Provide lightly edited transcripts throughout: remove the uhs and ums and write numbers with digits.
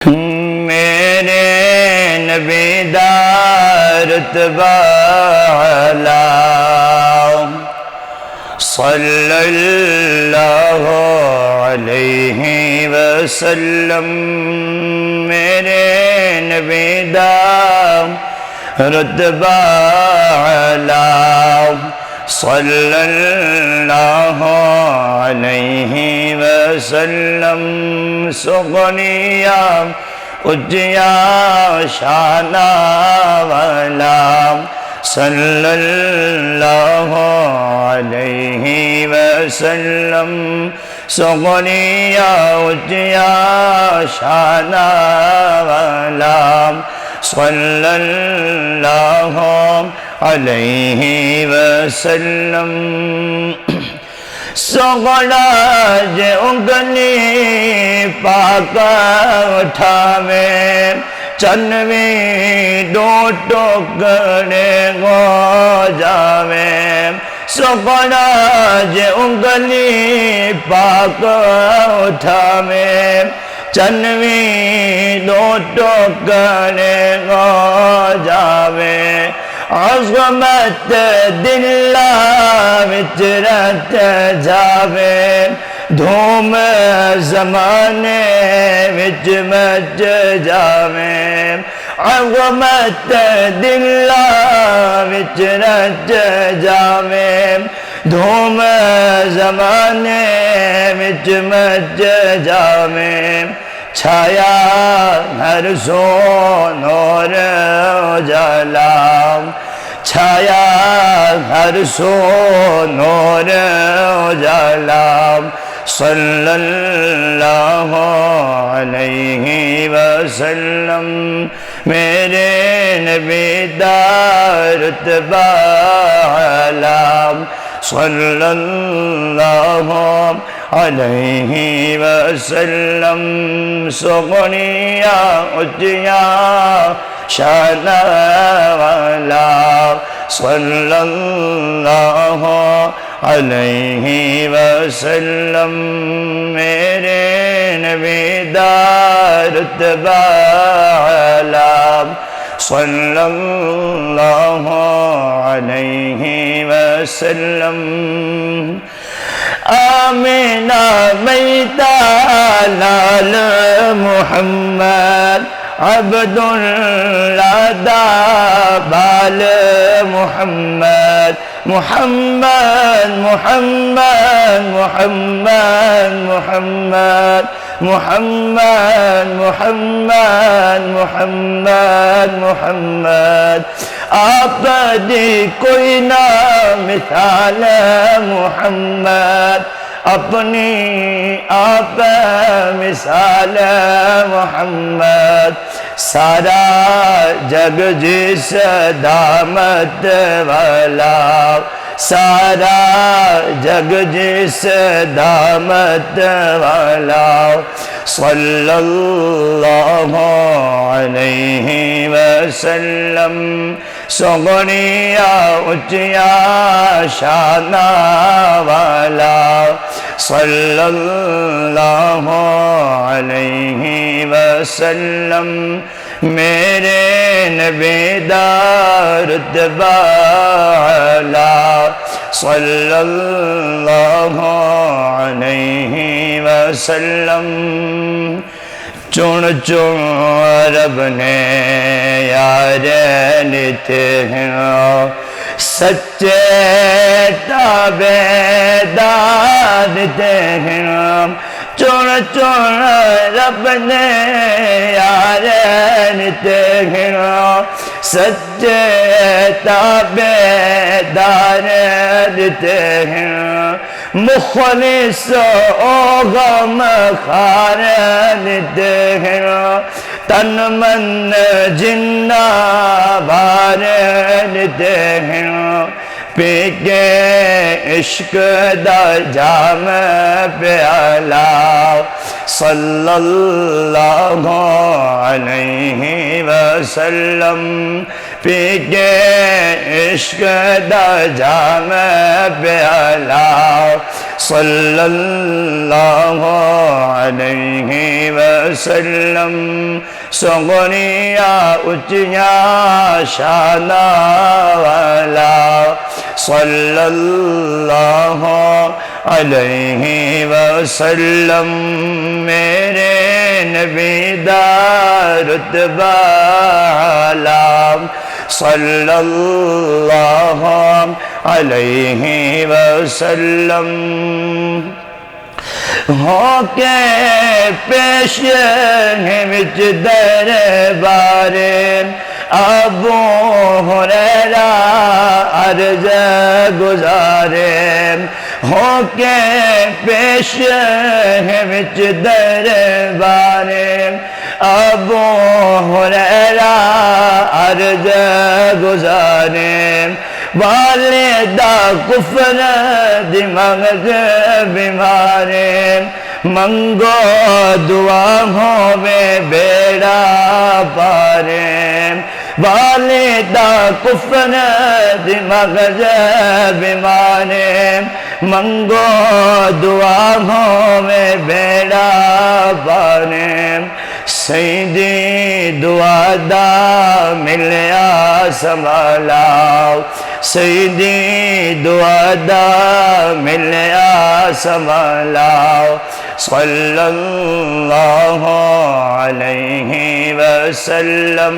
میرے نبی دا رتبہ اعلی صلی اللہ علیہ وسلم، میرے نبی دا رتبہ اعلی صلی اللہ علیہ وسلم، سغنیا اجیا شان والا صلی اللہ علیہ وسلم، سغنیا اجیا شان والا صلی اللہ علیہ وسلم، سغڑا جے انگلی پاک اٹھاوے، چنویں دو ٹکڑے ہو جاوے، سغڑا جے انگلی پاک اٹھاوے، چنویں دو ٹکڑے ہو جاوے، عظمت دل وچ رت جاوے، دھوم زمانے وچ مچ جاوے، عظمت دل وچ رت جاوے، دھوم زمانے وچ مچ جاوے، چھایا ہر سو نور اجالا، چھایا ہر سو نور اجالا صلی اللہ علیہ وسلم، میرے نبی دا رتبہ اعلی صلی اللہ علیہ وسلم، سغنیا اجیا شان والا صلی اللہ علیہ وسلم، میرے نبی دا رتبہ اعلی صلی اللہ علیہ وسلم، آمینہ میتا لال محمد، عبداللہ دا بال محمد، محمد محمد محمد محمد محمد محمد محمد محمد، آپ دی کوئی نہ مثال محمد، اپنی آپ مثال محمد، سارا جگ جس دامت والا، سارا جگ جس دامت والا صلی اللہ علیہ وسلم، سغنیا اچیا شان والا صلی اللہ علیہ وسلم، میرے نبی دا رتبہ اعلی صلی اللہ علیہ وسلم، چن چن رب نے یار لیتے ہیں، سچے تابعدار دیتے ہیں، چن چن رب نے یار لیتے ہیں، سچے تابعدار دیتے ہیں، مخلص و غم خار دیتے ہیں، تن من جنہ بھار دیتے ہیں، پی کے عشق دا جام پیالہ صلی اللہ علیہ وسلم، پی کے عشق دا جام پیالہ صلی اللہ علیہ وسلم سغنیا اچیا شان والا صلی اللہ علیہ وسلم میرے نبی دا رتبہ اعلی صلی اللہ علیہ وسلم ہو کے پیش وچ دربار ابو ہریرہ عرض گزارے ہو کے پیش وچ دربار ابو ہریرہ عرض گزارے والدہ کفر دماغ بیمارے منگو دعا ہووے بیڑا پارے والدہ کفر دماغ بیمارے منگو دعا ہووے بیڑا پارے سیدی دعا دا ملیا سنبھالا سیدی دعا دا ملیا سنبھالا صلی اللہ علیہ وسلم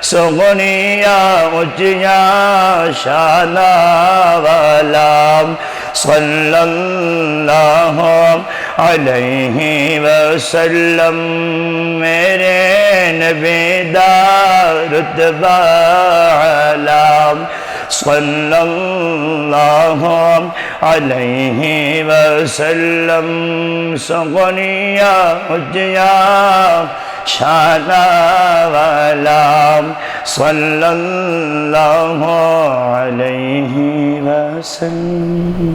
سغنیا اچیا شان والا صلی اللہ علیہ وسلم میرے نبی دا رتبہ اعلی صلی اللہ علیہ وسلم سغنیا اچیا شان والا صلی اللہ علیہ وسلم